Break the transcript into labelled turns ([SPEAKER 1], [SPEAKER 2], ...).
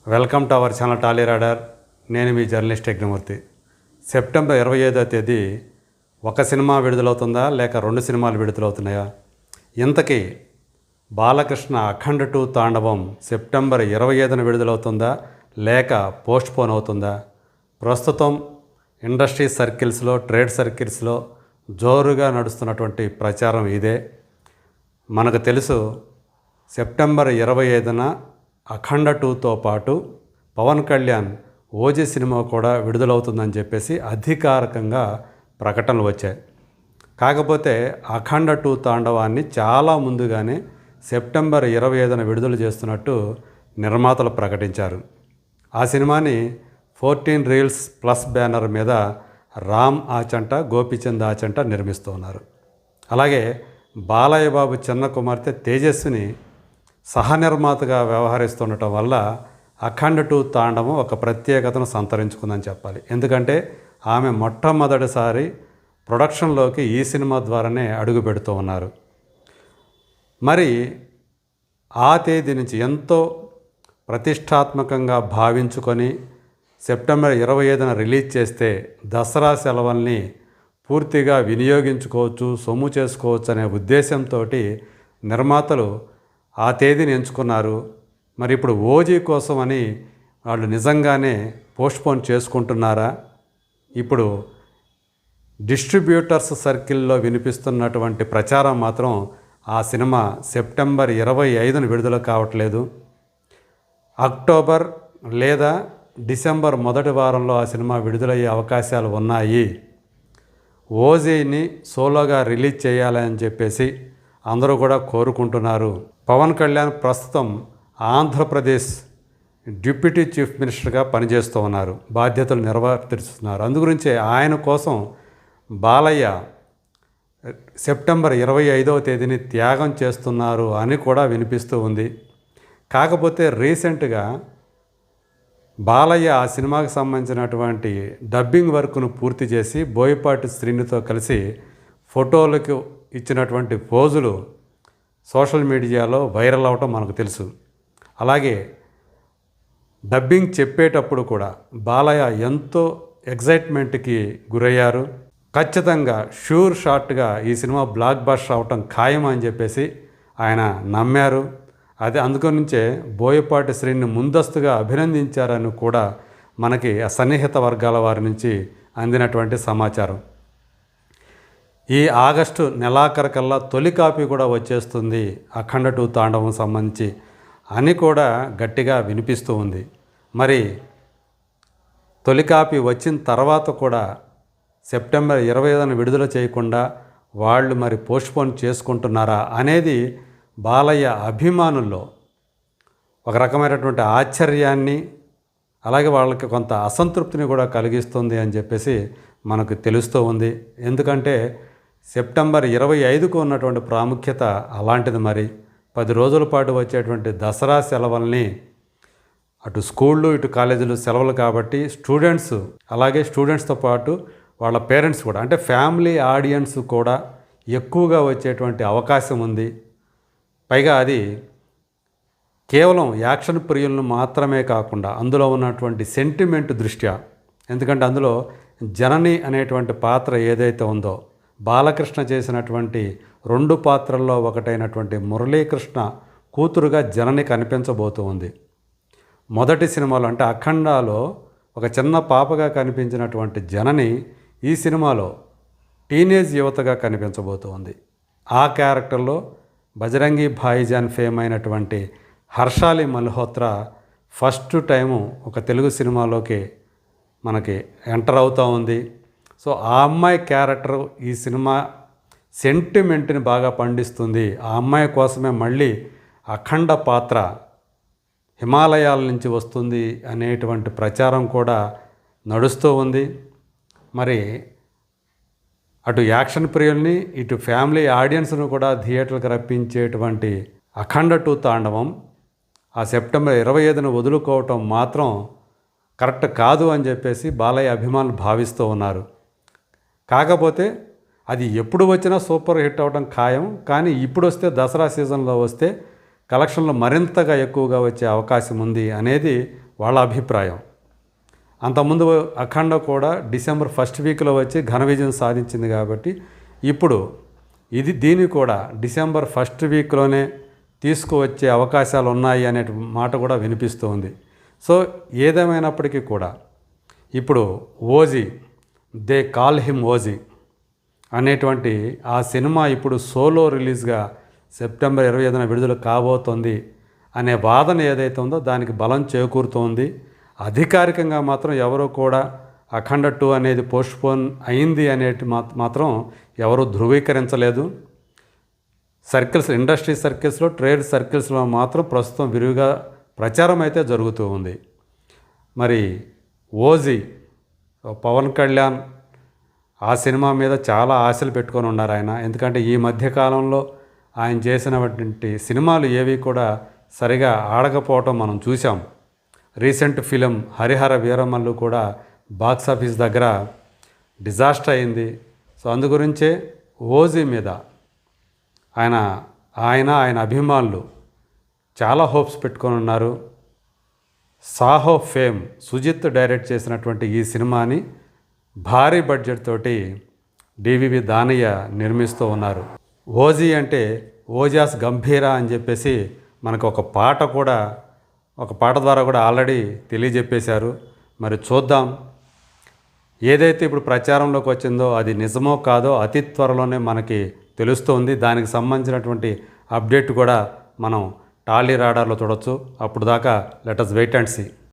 [SPEAKER 1] Welcome to our channel Tally radar. నేను మీ journalist Yagnamurthy. September 25వ తేదీ ఒక సినిమా విడుదలవుతుందా లేక 2 సినిమాలు విడుదలవుతున్నాయా? ఇంతకీ బాలకృష్ణ అఖండ 2 తాండవం సెప్టెంబర్ 25న విడుదలవుతుందా లేక పోస్ట్పోన్ అవుతుందా? ప్రస్తుతం ఇండస్ట్రీ సర్కిల్స్లో, ట్రేడ్ సర్కిల్స్లో జోరుగా నడుస్తున్నటువంటి ప్రచారం ఇదే. మనకు తెలుసు, సెప్టెంబర్ 25న అఖండ 2తో పాటు పవన్ కళ్యాణ్ ఓజీ సినిమా కూడా విడుదలవుతుందని చెప్పేసి అధికారికంగా ప్రకటనలు వచ్చాయి. కాకపోతే అఖండ 2 తాండవాన్ని చాలా ముందుగానే సెప్టెంబర్ 25న విడుదల చేస్తున్నట్టు నిర్మాతలు ప్రకటించారు. ఆ సినిమాని 14 రీల్స్ ప్లస్ బ్యానర్ మీద రామ్ ఆచంట, గోపీచంద్ ఆచంట నిర్మిస్తూ ఉన్నారు. అలాగే బాలయ్య బాబు చిన్న కుమార్తె తేజస్విని సహనిర్మాతగా వ్యవహరిస్తుండటం వల్ల అఖండ 2 తాండవం ఒక ప్రత్యేకతను సంతరించుకుందని చెప్పాలి. ఎందుకంటే ఆమె మొట్టమొదటిసారి ప్రొడక్షన్లోకి ఈ సినిమా ద్వారానే అడుగు పెడుతూ ఉన్నారు. మరి ఆ తేదీ నుంచి ఎంతో ప్రతిష్టాత్మకంగా భావించుకొని సెప్టెంబర్ 25న రిలీజ్ చేస్తే దసరా సెలవుల్ని పూర్తిగా వినియోగించుకోవచ్చు, సొమ్ము చేసుకోవచ్చు అనే ఉద్దేశంతో నిర్మాతలు ఆ తేదీని ఎంచుకున్నారు. మరి ఇప్పుడు ఓజీ కోసం అని వాళ్ళు నిజంగానే పోస్ట్పోన్ చేసుకుంటున్నారా? ఇప్పుడు డిస్ట్రిబ్యూటర్స్ సర్కిల్లో వినిపిస్తున్నటువంటి ప్రచారం మాత్రం ఆ సినిమా సెప్టెంబర్ 25న విడుదల కావట్లేదు. అక్టోబర్ లేదా డిసెంబర్ మొదటి వారంలో ఆ సినిమా విడుదలయ్యే అవకాశాలు ఉన్నాయి. ఓజీని సోలోగా రిలీజ్ చేయాలని చెప్పేసి అందరూ కూడా కోరుకుంటున్నారు. పవన్ కళ్యాణ్ ప్రస్తుతం ఆంధ్రప్రదేశ్ డిప్యూటీ చీఫ్ మినిస్టర్గా పనిచేస్తూ ఉన్నారు, బాధ్యతలు నిర్వర్తిస్తున్నారు. అందుగురించే ఆయన కోసం బాలయ్య సెప్టెంబర్ 25వ తేదీని త్యాగం చేస్తున్నారు అని కూడా వినిపిస్తూ ఉంది. కాకపోతే రీసెంట్గా బాలయ్య ఆ సినిమాకి సంబంధించినటువంటి డబ్బింగ్ వర్క్ను పూర్తి చేసి బోయపాటి శ్రీనితో కలిసి ఫోటోలకు ఇచ్చినటువంటి పోజులు సోషల్ మీడియాలో వైరల్ అవటం మనకు తెలుసు. అలాగే డబ్బింగ్ చెప్పేటప్పుడు కూడా బాలయ్య ఎంతో ఎగ్జైట్మెంట్కి గురయ్యారు. ఖచ్చితంగా షూర్ షాట్గా ఈ సినిమా బ్లాక్ బస్టర్ అవటం ఖాయం అని చెప్పేసి ఆయన నమ్మారు. అదే అందుకనుంచే బోయపాటి శ్రీని ముందస్తుగా అభినందించారని కూడా మనకి సన్నిహిత వర్గాల వారి నుంచి అందినటువంటి సమాచారం. ఈ ఆగస్టు నెలాఖరుకల్లా తొలి కాపీ కూడా వచ్చేస్తుంది అఖండ 2 తాండవం సంబంధించి అని కూడా గట్టిగా వినిపిస్తూ ఉంది. మరి తొలి కాపీ వచ్చిన తర్వాత కూడా సెప్టెంబర్ 25న విడుదల చేయకుండా వాళ్ళు మరి పోస్ట్పోన్ చేసుకుంటున్నారా అనేది బాలయ్య అభిమానుల్లో ఒక రకమైనటువంటి ఆశ్చర్యాన్ని, అలాగే వాళ్ళకి కొంత అసంతృప్తిని కూడా కలిగిస్తుంది అని చెప్పేసి మనకు తెలుస్తూ ఉంది. ఎందుకంటే సెప్టెంబర్ 25కు ఉన్నటువంటి ప్రాముఖ్యత అలాంటిది. మరి 10 రోజుల పాటు వచ్చేటువంటి దసరా సెలవుల్ని అటు స్కూళ్ళు ఇటు కాలేజీలు సెలవులు కాబట్టి స్టూడెంట్స్, అలాగే స్టూడెంట్స్తో పాటు వాళ్ళ పేరెంట్స్ కూడా, అంటే ఫ్యామిలీ ఆడియన్స్ కూడా ఎక్కువగా వచ్చేటువంటి అవకాశం ఉంది. పైగా అది కేవలం యాక్షన్ ప్రియులను మాత్రమే కాకుండా అందులో ఉన్నటువంటి సెంటిమెంట్ దృష్ట్యా, ఎందుకంటే అందులో జనని అనేటువంటి పాత్ర ఏదైతే ఉందో, బాలకృష్ణ చేసినటువంటి 2 పాత్రల్లో ఒకటైనటువంటి మురళీకృష్ణ కూతురుగా జనని కనిపించబోతూ ఉంది. మొదటి సినిమాలో అంటే అఖండాలో ఒక చిన్న పాపగా కనిపించినటువంటి జనని ఈ సినిమాలో టీనేజ్ యువతగా కనిపించబోతూ ఉంది. ఆ క్యారెక్టర్లో బజరంగి భాయిజాన్ ఫేమ్ అయినటువంటి హర్షాలి మల్హోత్రా ఫస్ట్ టైము ఒక తెలుగు సినిమాలోకి మనకి ఎంటర్ అవుతూ ఉంది. సో ఆ అమ్మాయి క్యారెక్టర్ ఈ సినిమా సెంటిమెంట్ని బాగా పండిస్తుంది. ఆ అమ్మాయి కోసమే మళ్ళీ అఖండ పాత్ర హిమాలయాల నుంచి వస్తుంది అనేటువంటి ప్రచారం కూడా నడుస్తూ ఉంది. మరి అటు యాక్షన్ ప్రియుల్ని ఇటు ఫ్యామిలీ ఆడియన్స్ను కూడా థియేటర్కి రప్పించేటువంటి అఖండ 2 తాండవం ఆ సెప్టెంబర్ 25న వదులుకోవటం మాత్రం కరెక్ట్ కాదు అని చెప్పేసి బాలయ్య అభిమానులు భావిస్తూ ఉన్నారు. కాకపోతే అది ఎప్పుడు వచ్చినా సూపర్ హిట్ అవ్వడం ఖాయం. కానీ ఇప్పుడు వస్తే దసరా సీజన్లో వస్తే కలెక్షన్లు మరింతగా ఎక్కువగా వచ్చే అవకాశం ఉంది అనేది వాళ్ళ అభిప్రాయం. అంతకుముందు అఖండ కూడా డిసెంబర్ ఫస్ట్ వీక్లో వచ్చి ఘన విజయం సాధించింది కాబట్టి ఇప్పుడు దీన్ని కూడా డిసెంబర్ ఫస్ట్ వీక్లోనే తీసుకువచ్చే అవకాశాలు ఉన్నాయి అనే మాట కూడా వినిపిస్తూ ఉంది. సో ఏదేమైనప్పటికీ కూడా ఇప్పుడు OG, they call him OG అనేటువంటి ఆ సినిమా ఇప్పుడు సోలో రిలీజ్గా సెప్టెంబర్ 25న విడుదల కాబోతోంది అనే వాదన ఏదైతే ఉందో దానికి బలం చేకూరుతోంది. అధికారికంగా మాత్రం ఎవరో కూడా అఖండ 2 అనేది పోస్ట్పోన్ అయింది అనేటి మాత్రం ఎవరు ధృవీకరించలేదు. ఇండస్ట్రీ సర్కిల్స్లో, ట్రేడ్ సర్కిల్స్లో మాత్రం ప్రస్తుతం విరివిగా ప్రచారం అయితే జరుగుతూ ఉంది. మరి ఓజీ, పవన్ కళ్యాణ్ ఆ సినిమా మీద చాలా ఆశలు పెట్టుకొని ఉన్నారు ఆయన. ఎందుకంటే ఈ మధ్యకాలంలో ఆయన చేసినటువంటి సినిమాలు ఏవి కూడా సరిగా ఆడకపోవటం మనం చూసాం. రీసెంట్ ఫిలిం హరిహర వీరమల్లు కూడా బాక్సాఫీస్ దగ్గర డిజాస్టర్ అయింది. సో అందుగురించే ఓజీ మీద ఆయన అభిమానులు చాలా హోప్స్ పెట్టుకొని ఉన్నారు. సాహో ఫేమ్ సుజిత్ డైరెక్ట్ చేసినటువంటి ఈ సినిమాని భారీ బడ్జెట్ తోటి డివివి దానయ్య నిర్మిస్తూ ఉన్నారు. ఓజీ అంటే ఓజాస్ గంభీర అని చెప్పేసి మనకు ఒక పాట ద్వారా కూడా ఆల్రెడీ తెలియజెప్పేశారు. మరి చూద్దాం, ఏదైతే ఇప్పుడు ప్రచారంలోకి వచ్చిందో అది నిజమో కాదో అతి త్వరలోనే మనకి తెలుస్తుంది. దానికి సంబంధించినటువంటి అప్డేట్ కూడా మనం టాలీ రాడార్లో చూడొచ్చు. అప్పుడు దాకా let us wait and see.